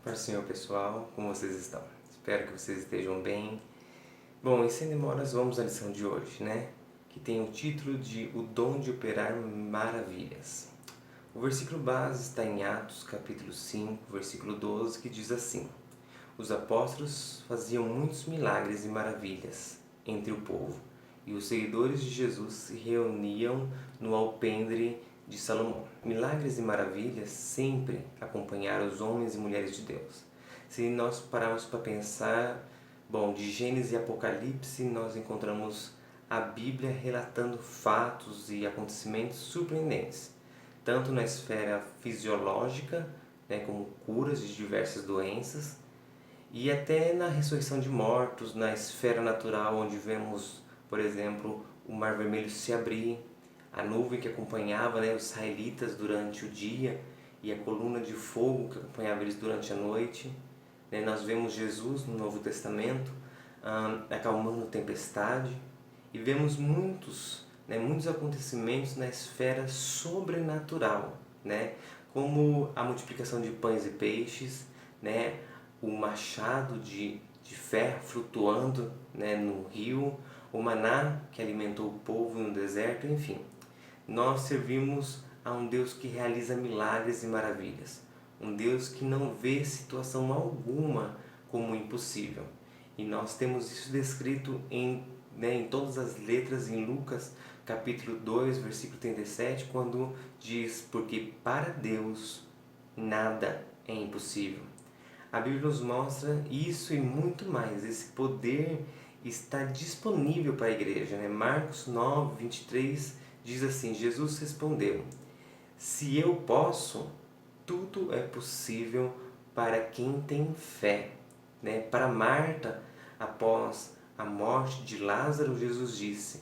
Paz do Senhor, pessoal, como vocês estão? Espero que vocês estejam bem. Bom, e sem demoras, vamos à lição de hoje, né? Que tem o título de O Dom de Operar Maravilhas. O versículo base está em Atos, capítulo 5, versículo 12, que diz assim: Os apóstolos faziam muitos milagres e maravilhas entre o povo, e os seguidores de Jesus se reuniam no alpendre de Salomão. Milagres e maravilhas sempre acompanharam os homens e mulheres de Deus. Se nós pararmos para pensar, de Gênesis e Apocalipse, nós encontramos a Bíblia relatando fatos e acontecimentos surpreendentes, tanto na esfera fisiológica, como curas de diversas doenças, e até na ressurreição de mortos, na esfera natural, onde vemos, por exemplo, o Mar Vermelho se abrir, a nuvem que acompanhava os israelitas durante o dia e a coluna de fogo que acompanhava eles durante a noite. Nós vemos Jesus no Novo Testamento acalmando a tempestade, e vemos muitos acontecimentos na esfera sobrenatural, como a multiplicação de pães e peixes, o machado de ferro flutuando no rio, o maná que alimentou o povo no deserto, enfim. Nós servimos a um Deus que realiza milagres e maravilhas, um Deus que não vê situação alguma como impossível. E nós temos isso descrito em todas as letras em Lucas, capítulo 2, versículo 37, quando diz: porque para Deus nada é impossível. A Bíblia nos mostra isso e muito mais. Esse poder está disponível para a igreja. Marcos 9, 23 diz assim: Jesus respondeu: se eu posso, tudo é possível para quem tem fé. Para Marta, após a morte de Lázaro, Jesus disse: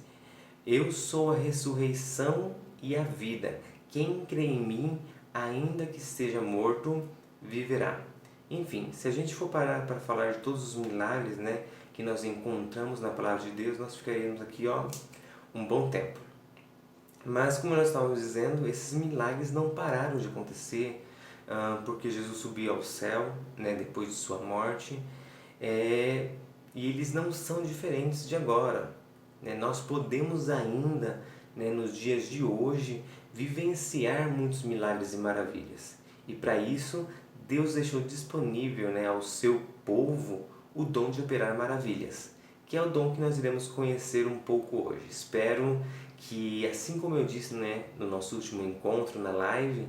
eu sou a ressurreição e a vida. Quem crê em mim, ainda que esteja morto, viverá. Enfim, se a gente for parar para falar de todos os milagres que nós encontramos na Palavra de Deus, nós ficaríamos aqui um bom tempo. Mas, como nós estávamos dizendo, esses milagres não pararam de acontecer porque Jesus subiu ao céu depois de sua morte, e eles não são diferentes de agora. Nós podemos ainda, nos dias de hoje, vivenciar muitos milagres e maravilhas. E para isso, Deus deixou disponível ao seu povo o dom de operar maravilhas, que é o dom que nós iremos conhecer um pouco hoje. Espero que, assim como eu disse no nosso último encontro na live,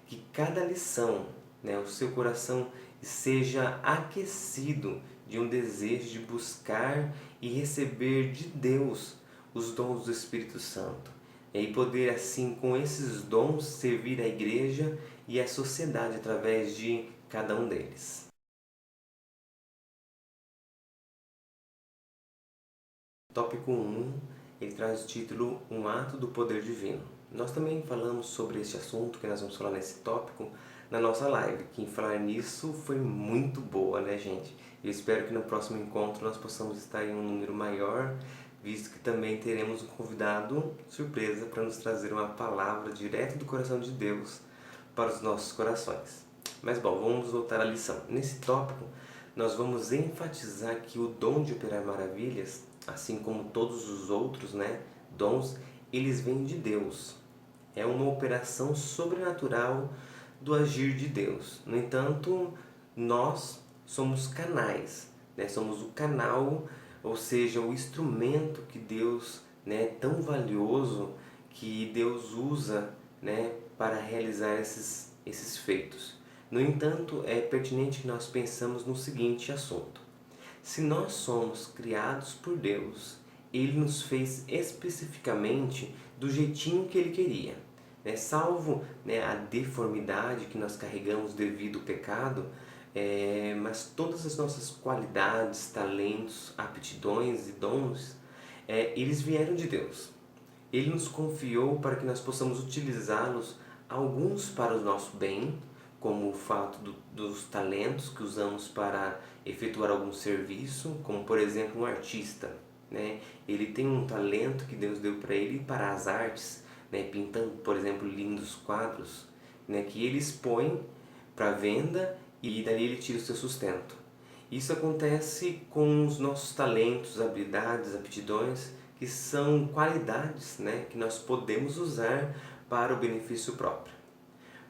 que cada lição, o seu coração seja aquecido de um desejo de buscar e receber de Deus os dons do Espírito Santo, e poder assim, com esses dons, servir a igreja e a sociedade através de cada um deles. Tópico 1, ele traz o título Um Ato do Poder Divino. Nós também falamos sobre este assunto, que nós vamos falar nesse tópico, na nossa live, que em falar nisso foi muito boa, gente? Eu espero que no próximo encontro nós possamos estar em um número maior, visto que também teremos um convidado surpresa para nos trazer uma palavra direto do coração de Deus para os nossos corações. Mas vamos voltar à lição. Nesse tópico, nós vamos enfatizar que o dom de operar maravilhas, assim como todos os outros dons, eles vêm de Deus. É uma operação sobrenatural do agir de Deus. No entanto, nós somos canais, somos o canal, ou seja, o instrumento que Deus, tão valioso, que Deus usa para realizar esses feitos. No entanto, é pertinente que nós pensamos no seguinte assunto: se nós somos criados por Deus, Ele nos fez especificamente do jeitinho que Ele queria. Salvo a deformidade que nós carregamos devido ao pecado, mas todas as nossas qualidades, talentos, aptidões e dons, eles vieram de Deus. Ele nos confiou para que nós possamos utilizá-los, alguns para o nosso bem, como o fato dos talentos que usamos para efetuar algum serviço, como por exemplo um artista. Ele tem um talento que Deus deu para ele para as artes, pintando, por exemplo, lindos quadros, que ele expõe para venda e dali ele tira o seu sustento. Isso acontece com os nossos talentos, habilidades, aptidões, que são qualidades, né, que nós podemos usar para o benefício próprio.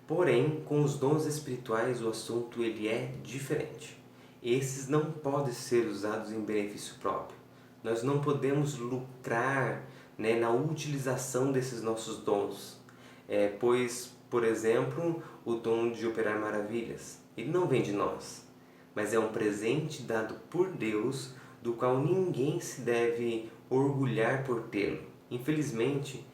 Porém, com os dons espirituais o assunto ele é diferente. Esses não podem ser usados em benefício próprio. Nós não podemos lucrar, né, na utilização desses nossos dons. Pois, por exemplo, o dom de operar maravilhas, ele não vem de nós, mas é um presente dado por Deus, do qual ninguém se deve orgulhar por tê-lo. Infelizmente,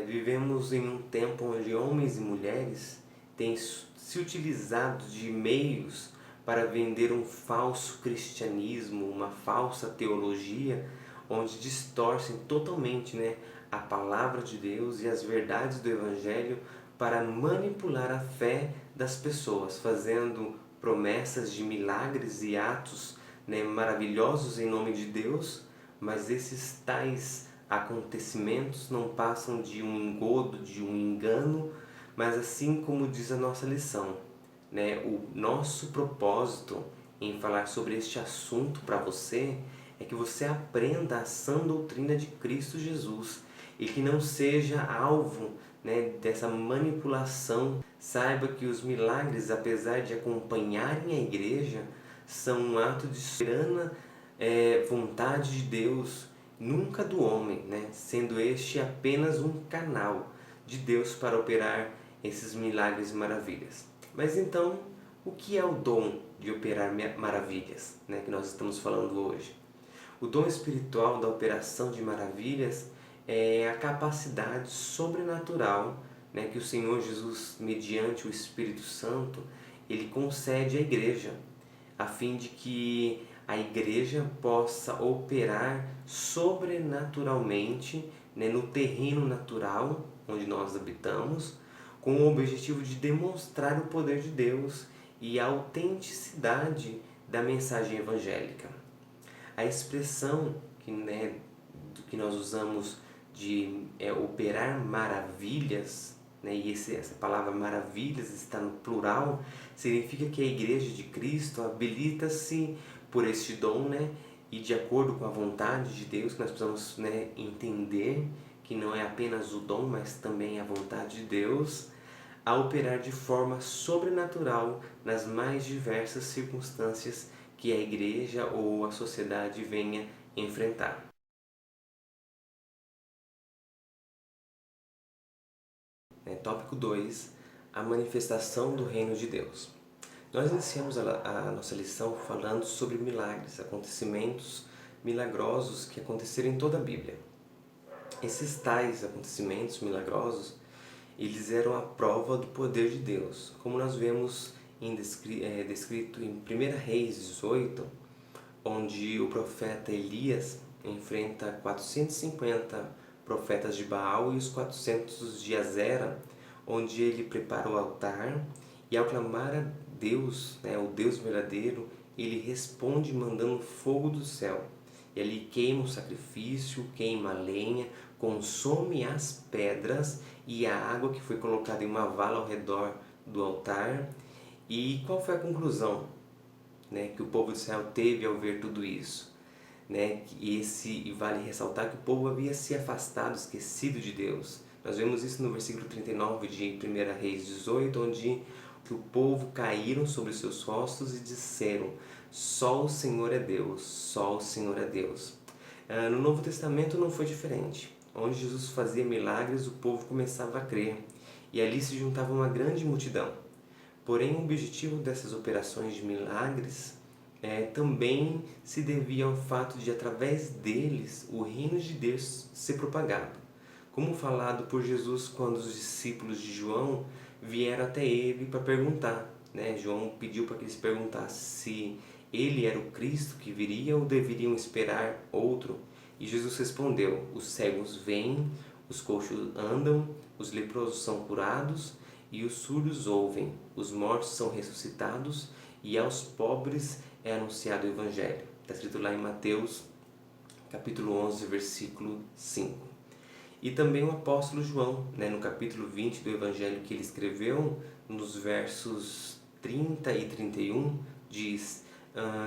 vivemos em um tempo onde homens e mulheres têm se utilizado de meios para vender um falso cristianismo, uma falsa teologia, onde distorcem totalmente, né, a palavra de Deus e as verdades do Evangelho para manipular a fé das pessoas, fazendo promessas de milagres e atos, né, maravilhosos em nome de Deus, mas esses tais acontecimentos não passam de um engodo, de um engano, mas assim como diz a nossa lição, né, o nosso propósito em falar sobre este assunto para você é que você aprenda a sã doutrina de Cristo Jesus e que não seja alvo, né, dessa manipulação. Saiba que os milagres, apesar de acompanharem a igreja, são um ato de soberana vontade de Deus, nunca do homem, né, sendo este apenas um canal de Deus para operar esses milagres e maravilhas. Mas então, o que é o dom de operar maravilhas, né, que nós estamos falando hoje? O dom espiritual da operação de maravilhas é a capacidade sobrenatural, né, que o Senhor Jesus, mediante o Espírito Santo, ele concede à igreja, a fim de que a igreja possa operar sobrenaturalmente, né, no terreno natural onde nós habitamos, com o objetivo de demonstrar o poder de Deus e a autenticidade da mensagem evangélica. A expressão que nós usamos de operar maravilhas, né, e essa palavra maravilhas está no plural, significa que a Igreja de Cristo habilita-se por este dom, né, e de acordo com a vontade de Deus, que nós precisamos, né, entender que não é apenas o dom, mas também a vontade de Deus, a operar de forma sobrenatural nas mais diversas circunstâncias que a igreja ou a sociedade venha enfrentar. Tópico 2. A manifestação do reino de Deus. Nós iniciamos a nossa lição falando sobre milagres, acontecimentos milagrosos que aconteceram em toda a Bíblia. Esses tais acontecimentos milagrosos, eles eram a prova do poder de Deus, como nós vemos descrito em 1 Reis 18, onde o profeta Elias enfrenta 450 profetas de Baal e os 400 de Azera, onde ele prepara o altar e ao clamar a Deus, né, o Deus verdadeiro, ele responde mandando fogo do céu. E ali queima o sacrifício, queima a lenha, consome as pedras e a água que foi colocada em uma vala ao redor do altar. E qual foi a conclusão, né, que o povo de Israel teve ao ver tudo isso? Né? E vale ressaltar que o povo havia se afastado, esquecido de Deus. Nós vemos isso no versículo 39 de 1 Reis 18, onde o povo caíram sobre os seus rostos e disseram: só o Senhor é Deus, só o Senhor é Deus. No Novo Testamento não foi diferente. Onde Jesus fazia milagres, o povo começava a crer, e ali se juntava uma grande multidão. Porém, o objetivo dessas operações de milagres também se devia ao fato de, através deles, o reino de Deus ser propagado. Como falado por Jesus quando os discípulos de João vieram até ele para perguntar, né? João pediu para que eles perguntassem se ele era o Cristo que viria ou deveriam esperar outro. E Jesus respondeu: os cegos veem, os coxos andam, os leprosos são curados e os surdos ouvem, os mortos são ressuscitados e aos pobres é anunciado o Evangelho. Está escrito lá em Mateus, capítulo 11, versículo 5. E também o apóstolo João, né, no capítulo 20 do Evangelho que ele escreveu, nos versos 30 e 31 diz: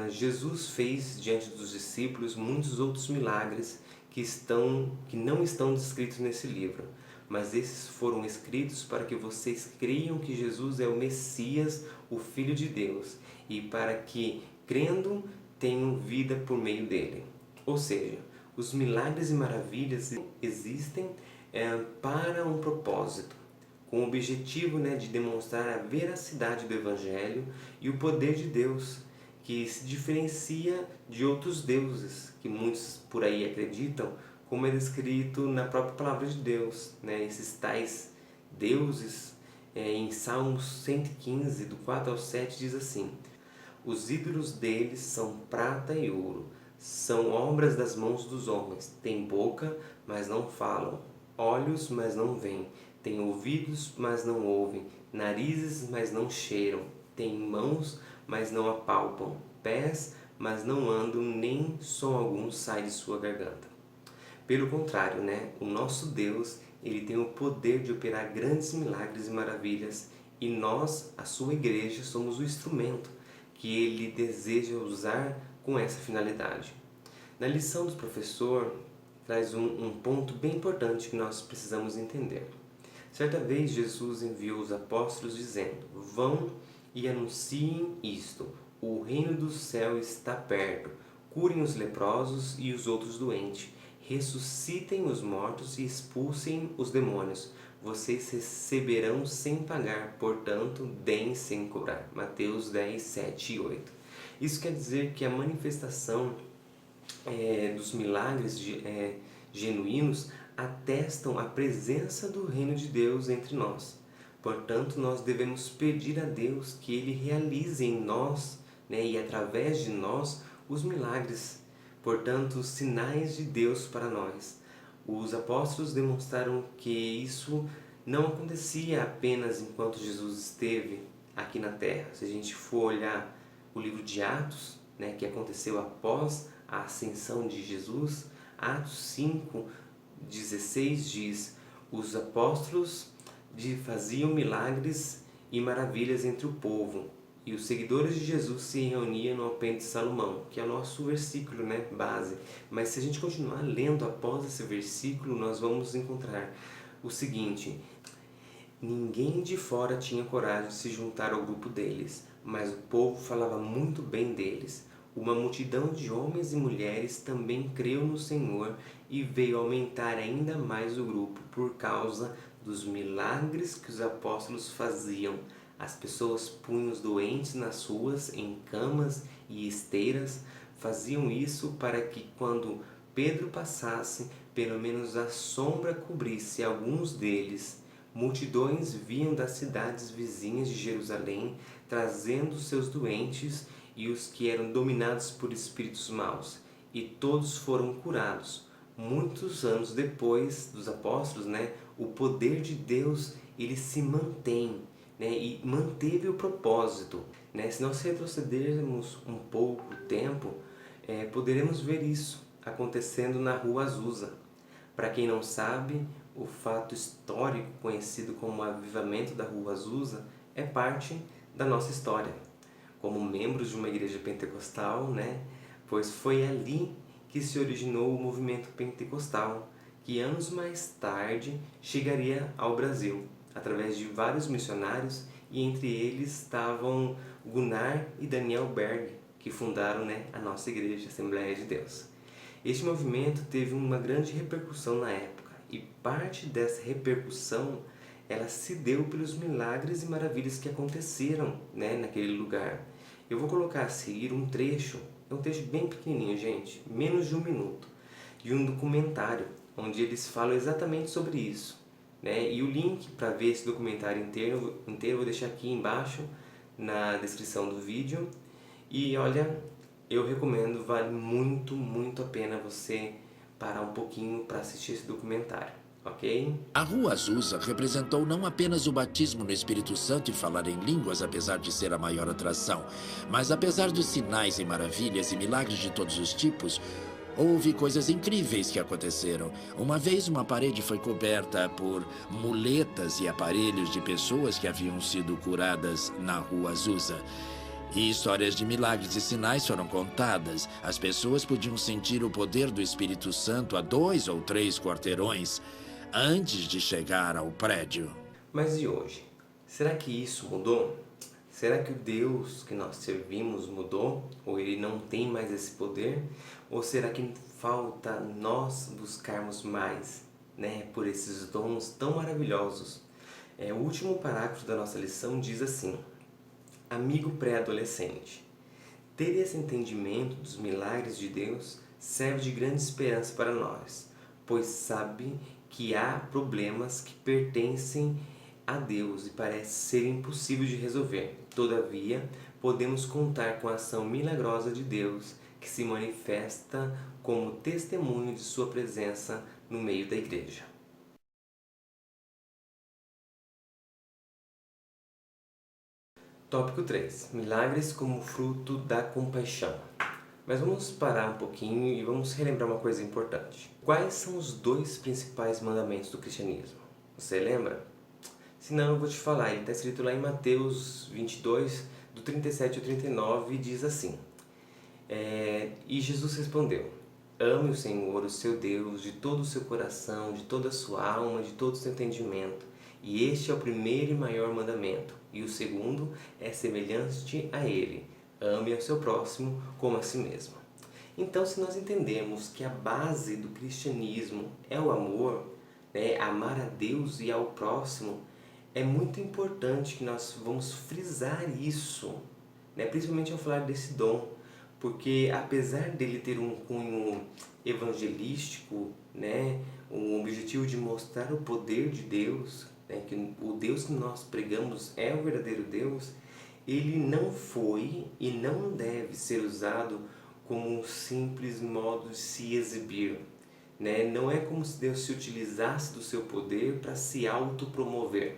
Jesus fez diante dos discípulos muitos outros milagres que não estão descritos nesse livro, mas esses foram escritos para que vocês creiam que Jesus é o Messias, o Filho de Deus, e para que, crendo, tenham vida por meio dele. Ou seja, os milagres e maravilhas existem para um propósito, com o objetivo, de demonstrar a veracidade do Evangelho e o poder de Deus, que se diferencia de outros deuses, que muitos por aí acreditam, como é descrito na própria palavra de Deus. Esses tais deuses, em Salmos 115, do 4 ao 7, diz assim: os ídolos deles são prata e ouro, são obras das mãos dos homens, têm boca, mas não falam, olhos, mas não veem, têm ouvidos, mas não ouvem, narizes, mas não cheiram, têm mãos, mas não apalpam, pés, mas não andam, nem som algum sai de sua garganta. Pelo contrário, o nosso Deus, ele tem o poder de operar grandes milagres e maravilhas, e nós, a sua igreja, somos o instrumento que ele deseja usar com essa finalidade. Na lição do professor, traz um ponto bem importante que nós precisamos entender. Certa vez, Jesus enviou os apóstolos dizendo: vão e anunciem isto, o reino do céu está perto, curem os leprosos e os outros doentes, ressuscitem os mortos e expulsem os demônios. Vocês receberão sem pagar, portanto, deem sem cobrar. Mateus 10, 7 e 8. Isso quer dizer que a manifestação dos milagres genuínos atestam a presença do reino de Deus entre nós. Portanto, nós devemos pedir a Deus que Ele realize em nós, e através de nós, os milagres. Portanto, os sinais de Deus para nós. Os apóstolos demonstraram que isso não acontecia apenas enquanto Jesus esteve aqui na Terra. Se a gente for olhar o livro de Atos, que aconteceu após a ascensão de Jesus, Atos 5, 16 diz: os apóstolos faziam milagres e maravilhas entre o povo, e os seguidores de Jesus se reuniam no alpendre de Salomão, que é o nosso versículo base. Mas se a gente continuar lendo após esse versículo, nós vamos encontrar o seguinte: ninguém de fora tinha coragem de se juntar ao grupo deles, mas o povo falava muito bem deles. Uma multidão de homens e mulheres também creu no Senhor e veio aumentar ainda mais o grupo por causa dos milagres que os apóstolos faziam. As pessoas punham os doentes nas ruas, em camas e esteiras. Faziam isso para que, quando Pedro passasse, pelo menos a sombra cobrisse alguns deles. Multidões vinham das cidades vizinhas de Jerusalém, trazendo seus doentes e os que eram dominados por espíritos maus, e todos foram curados. Muitos anos depois dos apóstolos, o poder de Deus ele se mantém, e manteve o propósito. Se nós retrocedermos um pouco o tempo, poderemos ver isso acontecendo na Rua Azusa. Para quem não sabe, o fato histórico conhecido como Avivamento da Rua Azusa é parte da nossa história, como membros de uma igreja pentecostal, pois foi ali que se originou o movimento pentecostal, que anos mais tarde chegaria ao Brasil, através de vários missionários, e entre eles estavam Gunnar e Daniel Berg, que fundaram a nossa igreja, Assembleia de Deus. Este movimento teve uma grande repercussão na época, e parte dessa repercussão ela se deu pelos milagres e maravilhas que aconteceram naquele lugar. Eu vou colocar a seguir um trecho, é um trecho bem pequenininho, gente, menos de 1 minuto, de um documentário, onde eles falam exatamente sobre isso. E o link para ver esse documentário inteiro eu vou deixar aqui embaixo na descrição do vídeo. E olha, eu recomendo, vale muito, muito a pena você parar um pouquinho para assistir esse documentário, ok? A Rua Azusa representou não apenas o batismo no Espírito Santo e falar em línguas, apesar de ser a maior atração, mas apesar dos sinais e maravilhas e milagres de todos os tipos, Houve coisas incríveis que aconteceram. Uma vez uma parede foi coberta por muletas e aparelhos de pessoas que haviam sido curadas na rua Azusa. E histórias de milagres e sinais foram contadas. As pessoas podiam sentir o poder do Espírito Santo a 2 ou 3 quarteirões antes de chegar ao prédio. Mas e hoje? Será que isso mudou? Será que o Deus que nós servimos mudou? Ou ele não tem mais esse poder? Ou será que falta nós buscarmos mais, por esses dons tão maravilhosos? O último parágrafo da nossa lição diz assim: amigo pré-adolescente, ter esse entendimento dos milagres de Deus serve de grande esperança para nós, pois sabe que há problemas que pertencem a Deus e parece ser impossível de resolver. Todavia, podemos contar com a ação milagrosa de Deus que se manifesta como testemunho de sua presença no meio da igreja. Tópico 3. Milagres como fruto da compaixão. Mas vamos parar um pouquinho e vamos relembrar uma coisa importante. Quais são os 2 principais mandamentos do cristianismo? Você lembra? Se não, eu vou te falar. Ele está escrito lá em Mateus 22, do 37 ao 39, e diz assim: E Jesus respondeu: ame o Senhor, o seu Deus, de todo o seu coração, de toda a sua alma, de todo o seu entendimento. E este é o primeiro e maior mandamento. E o segundo é semelhante a ele: ame ao seu próximo como a si mesmo. Então, se nós entendemos que a base do cristianismo é o amor, amar a Deus e ao próximo, é muito importante que nós vamos frisar isso, principalmente ao falar desse dom, porque apesar dele ter um cunho evangelístico, um objetivo de mostrar o poder de Deus, que o Deus que nós pregamos é o verdadeiro Deus, ele não foi e não deve ser usado como um simples modo de se exibir. Não é como se Deus se utilizasse do seu poder para se autopromover.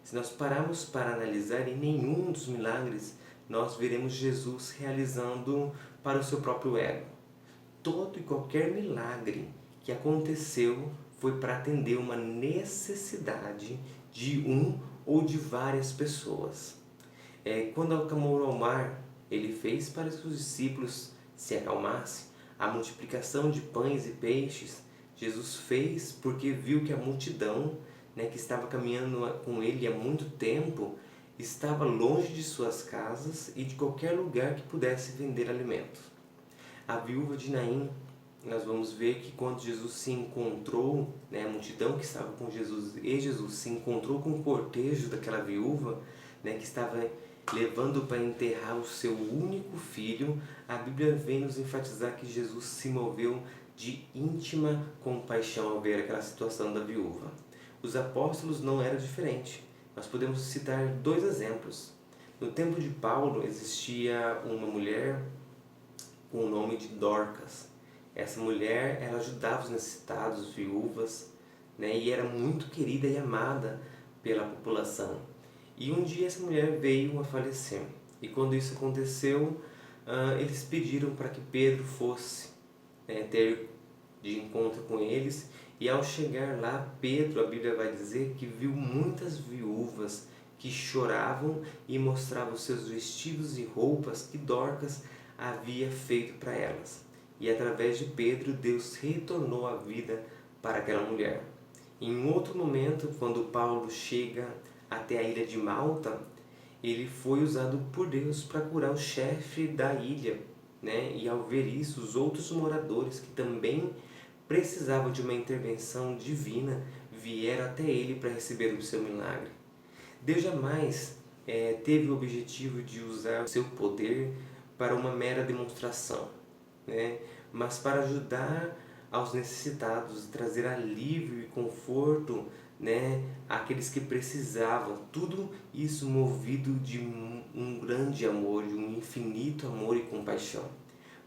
Se nós pararmos para analisar, em nenhum dos milagres nós veremos Jesus realizando para o seu próprio ego. Todo e qualquer milagre que aconteceu foi para atender uma necessidade de um ou de várias pessoas. Quando acalmou ao mar, ele fez para que os discípulos se acalmassem. A multiplicação de pães e peixes, Jesus fez porque viu que a multidão, que estava caminhando com ele há muito tempo, estava longe de suas casas e de qualquer lugar que pudesse vender alimentos. A viúva de Naim, nós vamos ver que quando Jesus se encontrou, a multidão que estava com Jesus e Jesus se encontrou com o cortejo daquela viúva, que estava levando para enterrar o seu único filho, a Bíblia vem nos enfatizar que Jesus se moveu de íntima compaixão ao ver aquela situação da viúva. Os apóstolos não eram diferentes. Nós podemos citar 2 exemplos. No tempo de Paulo existia uma mulher com o nome de Dorcas. Essa mulher, ela ajudava os necessitados, os viúvas, e era muito querida e amada pela população. E um dia essa mulher veio a falecer. E quando isso aconteceu, eles pediram para que Pedro fosse ter de encontro com eles. E ao chegar lá, Pedro, a Bíblia vai dizer que viu muitas viúvas que choravam e mostravam os seus vestidos e roupas que Dorcas havia feito para elas. E através de Pedro, Deus retornou a vida para aquela mulher. Em um outro momento, quando Paulo chega até a ilha de Malta, ele foi usado por Deus para curar o chefe da ilha, E ao ver isso, os outros moradores que também precisavam de uma intervenção divina vieram até ele para receber o seu milagre. Deus jamais teve o objetivo de usar o seu poder para uma mera demonstração, mas para ajudar aos necessitados, trazer alívio e conforto, àqueles que precisavam. Tudo isso movido de um grande amor, de um infinito amor e compaixão.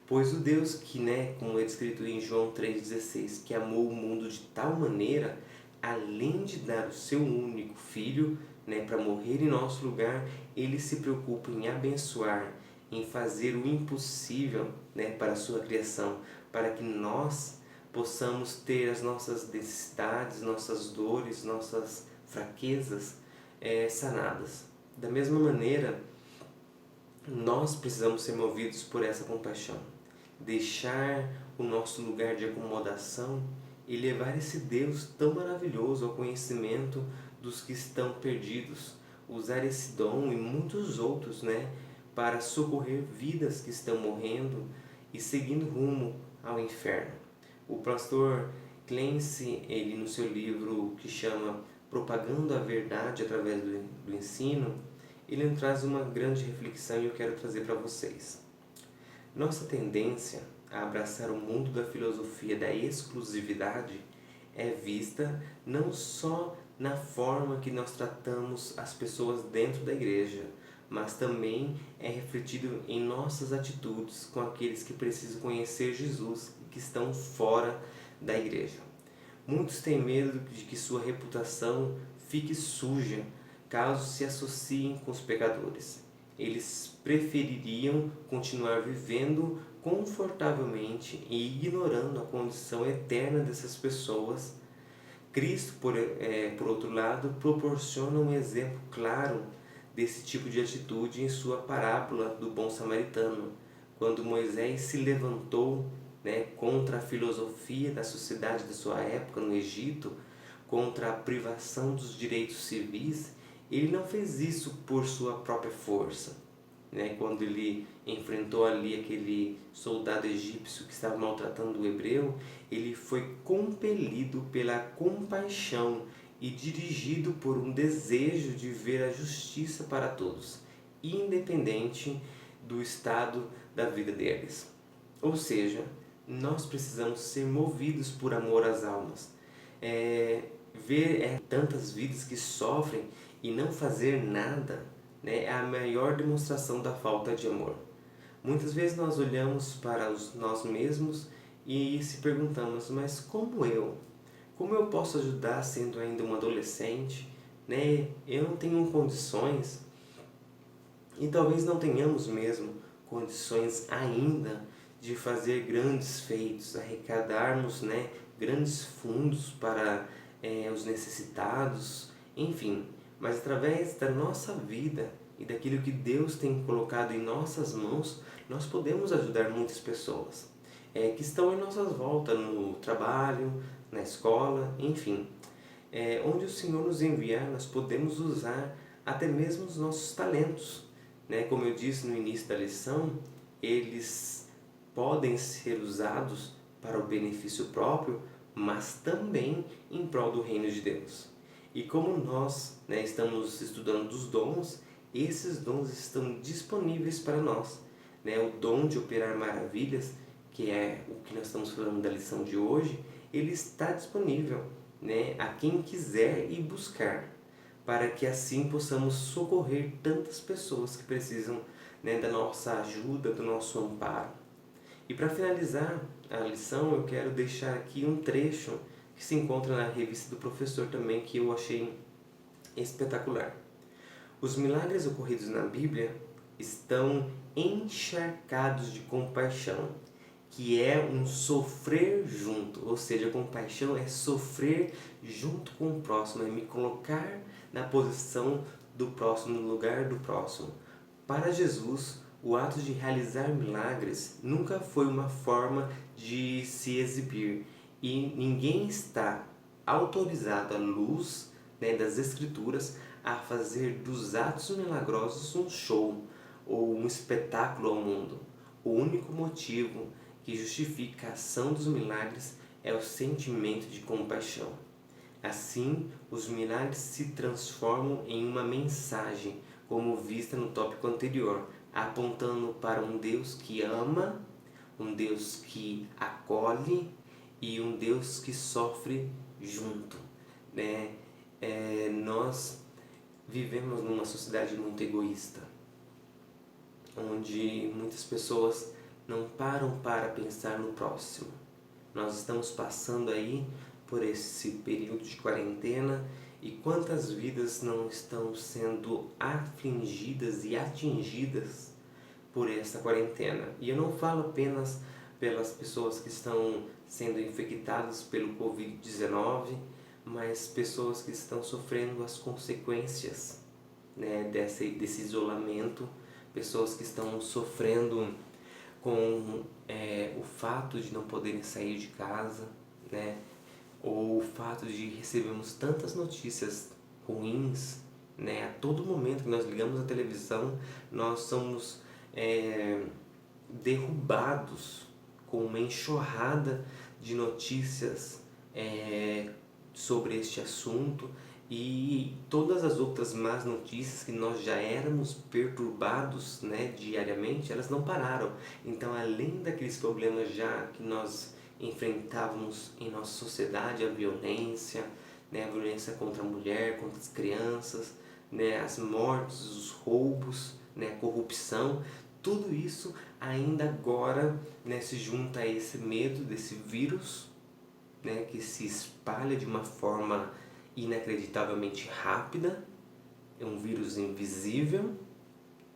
Pois o Deus que, como é escrito em João 3,16, que amou o mundo de tal maneira, além de dar o seu único Filho, para morrer em nosso lugar, ele se preocupa em abençoar, em fazer o impossível, para a sua criação, para que nós possamos ter as nossas necessidades, nossas dores, nossas fraquezas sanadas. Da mesma maneira, nós precisamos ser movidos por essa compaixão, deixar o nosso lugar de acomodação e levar esse Deus tão maravilhoso ao conhecimento dos que estão perdidos, usar esse dom e muitos outros, para socorrer vidas que estão morrendo e seguindo rumo ao inferno. O pastor Clancy, ele no seu livro que chama Propagando a Verdade através do Ensino, ele traz uma grande reflexão e eu quero trazer para vocês. Nossa tendência a abraçar o mundo da filosofia da exclusividade é vista não só na forma que nós tratamos as pessoas dentro da igreja, mas também é refletido em nossas atitudes com aqueles que precisam conhecer Jesus e que estão fora da igreja. Muitos têm medo de que sua reputação fique suja caso se associem com os pecadores. Eles prefeririam continuar vivendo confortavelmente e ignorando a condição eterna dessas pessoas. Cristo, por outro lado, proporciona um exemplo claro desse tipo de atitude em sua parábola do bom samaritano, quando Moisés se levantou contra a filosofia da sociedade da sua época no Egito, contra a privação dos direitos civis. Ele não fez isso por sua própria força. Quando ele enfrentou ali aquele soldado egípcio que estava maltratando o hebreu, ele foi compelido pela compaixão e dirigido por um desejo de ver a justiça para todos, independente do estado da vida deles. Ou seja, nós precisamos ser movidos por amor às almas. Ver tantas vidas que sofrem e não fazer nada é a maior demonstração da falta de amor. Muitas vezes nós olhamos para nós mesmos e se perguntamos, mas como eu posso ajudar sendo ainda um adolescente? Eu não tenho condições, e talvez não tenhamos mesmo condições ainda de fazer grandes feitos, arrecadarmos grandes fundos para os necessitados, enfim. Mas através da nossa vida e daquilo que Deus tem colocado em nossas mãos, nós podemos ajudar muitas pessoas que estão em nossas voltas, no trabalho, na escola, enfim. Onde o Senhor nos enviar, nós podemos usar até mesmo os nossos talentos. Como eu disse no início da lição, eles podem ser usados para o benefício próprio, mas também em prol do reino de Deus. E como nós estamos estudando dos dons, esses dons estão disponíveis para nós. O dom de operar maravilhas, que é o que nós estamos falando da lição de hoje, ele está disponível a quem quiser ir buscar, para que assim possamos socorrer tantas pessoas que precisam da nossa ajuda, do nosso amparo. E para finalizar a lição, eu quero deixar aqui um trecho que se encontra na revista do professor também, que eu achei espetacular. Os milagres ocorridos na Bíblia estão encharcados de compaixão, que é um sofrer junto, ou seja, compaixão é sofrer junto com o próximo, é me colocar na posição do próximo, no lugar do próximo. Para Jesus, o ato de realizar milagres nunca foi uma forma de se exibir, e ninguém está autorizado à luz das Escrituras a fazer dos atos milagrosos um show ou um espetáculo ao mundo. O único motivo que justifica a ação dos milagres é o sentimento de compaixão. Assim, os milagres se transformam em uma mensagem, como vista no tópico anterior, apontando para um Deus que ama, um Deus que acolhe e um Deus que sofre junto. Nós vivemos numa sociedade muito egoísta, onde muitas pessoas não param para pensar no próximo. Nós estamos passando aí por esse período de quarentena, e quantas vidas não estão sendo afligidas e atingidas por essa quarentena. E eu não falo apenas pelas pessoas que estão sendo infectadas pelo Covid-19, mas pessoas que estão sofrendo as consequências, né, desse isolamento, pessoas que estão sofrendo com o fato de não poderem sair de casa, né, ou o fato de recebermos tantas notícias ruins, né, a todo momento que nós ligamos a televisão, nós somos derrubados com uma enxurrada de notícias sobre este assunto, e todas as outras más notícias que nós já éramos perturbados, né, diariamente, elas não pararam. Então, além daqueles problemas já que nós enfrentávamos em nossa sociedade, a violência, né, a violência contra a mulher, contra as crianças, né, as mortes, os roubos, né, a corrupção, tudo isso ainda agora, né, se junta a esse medo desse vírus, né, que se espalha de uma forma inacreditavelmente rápida. É um vírus invisível,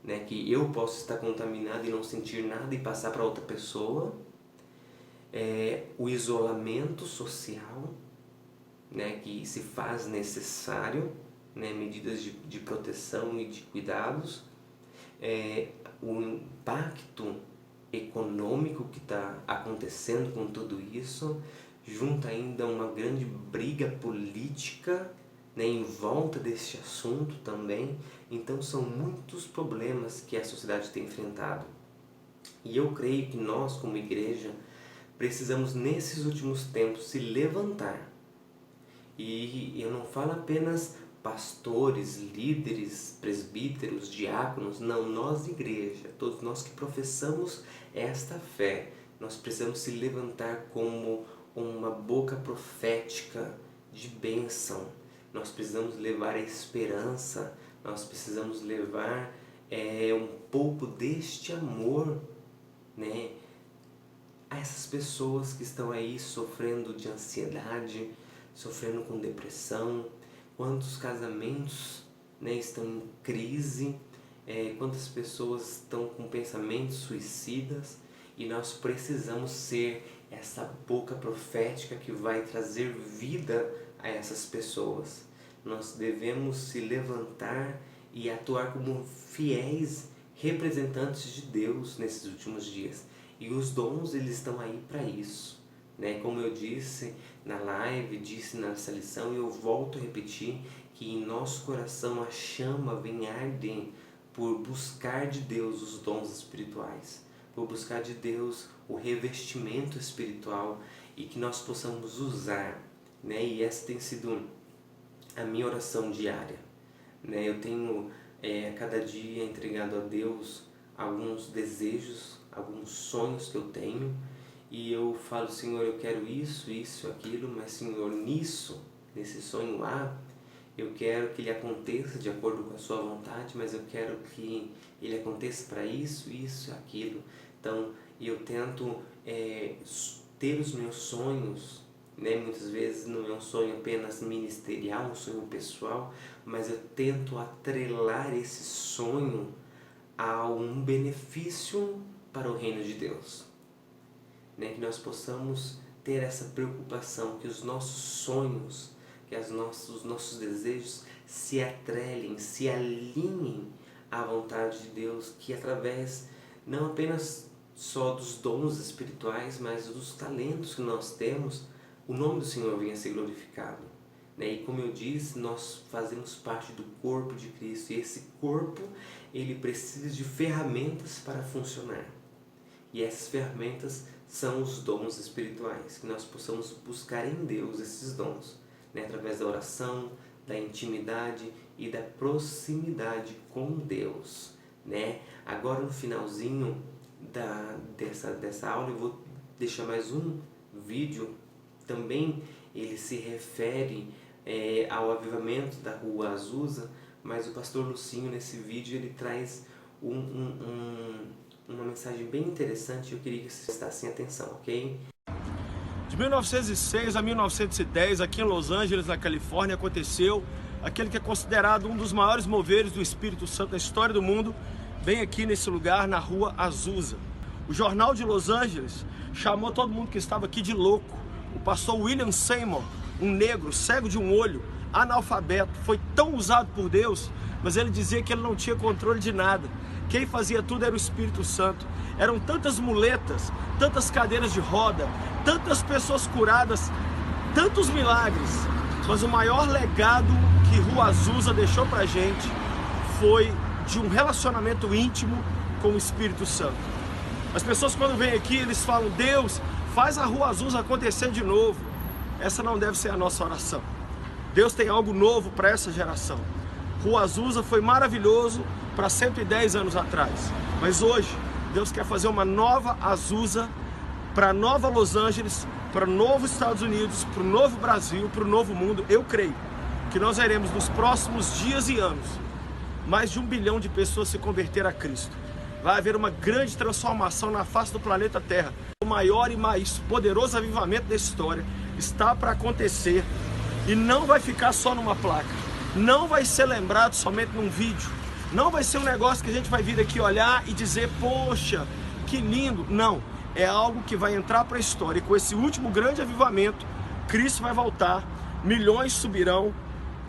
né, que eu posso estar contaminado e não sentir nada e passar para outra pessoa. O isolamento social, né, que se faz necessário, né, medidas de proteção e de cuidados. O impacto econômico que está acontecendo com tudo isso, junta ainda uma grande briga política, né, em volta deste assunto também. Então são muitos problemas que a sociedade tem enfrentado. E eu creio que nós, como igreja, precisamos nesses últimos tempos se levantar. E eu não falo apenas pastores, líderes, presbíteros, diáconos, não, nós igreja, todos nós que professamos esta fé, nós precisamos se levantar como uma boca profética de bênção. Nós precisamos levar a esperança, nós precisamos levar um pouco deste amor, né, a essas pessoas que estão aí sofrendo de ansiedade, sofrendo com depressão. Quantos casamentos, né, estão em crise, quantas pessoas estão com pensamentos suicidas, e nós precisamos ser essa boca profética que vai trazer vida a essas pessoas. Nós devemos se levantar e atuar como fiéis representantes de Deus nesses últimos dias. E os dons, eles estão aí para isso, né? Como eu disse na live, disse nessa lição, e eu volto a repetir, que em nosso coração a chama vem arder por buscar de Deus os dons espirituais, por buscar de Deus o revestimento espiritual, e que nós possamos usar, né? E essa tem sido a minha oração diária, né? Eu tenho a cada dia entregado a Deus alguns desejos, alguns sonhos que eu tenho, e eu falo: Senhor, eu quero isso, isso, aquilo, mas Senhor, nesse sonho A, eu quero que ele aconteça de acordo com a sua vontade, mas eu quero que ele aconteça para isso, isso, aquilo. Então, eu tento ter os meus sonhos, né? Muitas vezes não é um sonho apenas ministerial, um sonho pessoal, mas eu tento atrelar esse sonho a um benefício para o reino de Deus, né? Que nós possamos ter essa preocupação, que os nossos sonhos, que os nossos desejos se atrelem, se alinhem à vontade de Deus, que através não apenas só dos dons espirituais, mas dos talentos que nós temos, o nome do Senhor venha a ser glorificado, né? E como eu disse, nós fazemos parte do corpo de Cristo, e esse corpo, ele precisa de ferramentas para funcionar. E essas ferramentas são os dons espirituais, que nós possamos buscar em Deus esses dons, né? Através da oração, da intimidade e da proximidade com Deus, né? Agora no finalzinho dessa aula eu vou deixar mais um vídeo, também ele se refere ao avivamento da Rua Azusa, mas o pastor Lucinho nesse vídeo ele traz uma mensagem bem interessante. Eu queria que vocês prestassem atenção, ok? De 1906 a 1910, aqui em Los Angeles, na Califórnia, aconteceu aquele que é considerado um dos maiores moveres do Espírito Santo na história do mundo, bem aqui nesse lugar, na Rua Azusa. O jornal de Los Angeles chamou todo mundo que estava aqui de louco. O pastor William Seymour, um negro, cego de um olho, analfabeto, foi tão usado por Deus, mas ele dizia que ele não tinha controle de nada. Quem fazia tudo era o Espírito Santo. Eram tantas muletas, tantas cadeiras de roda, tantas pessoas curadas, tantos milagres. Mas o maior legado que Rua Azusa deixou pra gente foi de um relacionamento íntimo com o Espírito Santo. As pessoas quando vêm aqui, eles falam: Deus, faz a Rua Azusa acontecer de novo. Essa não deve ser a nossa oração. Deus tem algo novo para essa geração. Rua Azusa foi maravilhoso para 110 anos atrás, mas hoje Deus quer fazer uma nova Azusa para nova Los Angeles, para o novo Estados Unidos, para o novo Brasil, para o novo mundo. Eu creio que nós veremos nos próximos dias e anos mais de 1 bilhão de pessoas se converter a Cristo. Vai haver uma grande transformação na face do planeta Terra. O maior e mais poderoso avivamento da história está para acontecer e não vai ficar só numa placa. Não vai ser lembrado somente num vídeo. Não vai ser um negócio que a gente vai vir aqui olhar e dizer: poxa, que lindo. Não, é algo que vai entrar para a história. E com esse último grande avivamento, Cristo vai voltar, milhões subirão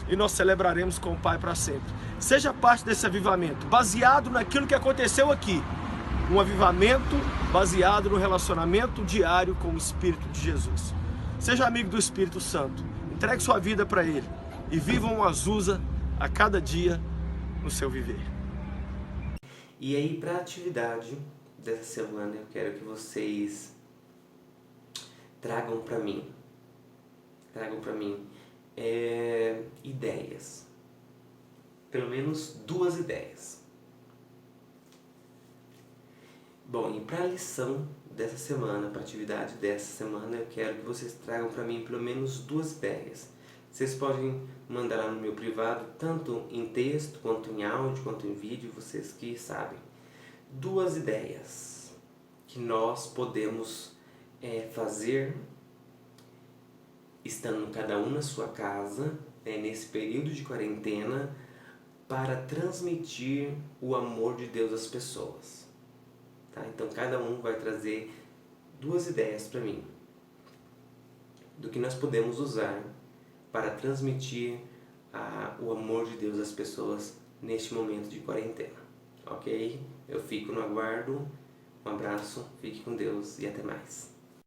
e nós celebraremos com o Pai para sempre. Seja parte desse avivamento, baseado naquilo que aconteceu aqui. Um avivamento baseado no relacionamento diário com o Espírito de Jesus. Seja amigo do Espírito Santo, entregue sua vida para Ele e viva uma Azusa a cada dia no seu viver. E aí, para a atividade dessa semana, eu quero que vocês tragam para mim ideias, pelo menos 2 ideias. Bom, e para a lição dessa semana, para a atividade dessa semana, eu quero que vocês tragam para mim pelo menos 2 ideias. Vocês podem mandar lá no meu privado, tanto em texto, quanto em áudio, quanto em vídeo, vocês que sabem. 2 ideias que nós podemos fazer, estando cada um na sua casa, nesse período de quarentena, para transmitir o amor de Deus às pessoas. Tá? Então cada um vai trazer 2 ideias para mim do que nós podemos usar para transmitir o amor de Deus às pessoas neste momento de quarentena. Ok? Eu fico no aguardo. Um abraço, fique com Deus e até mais.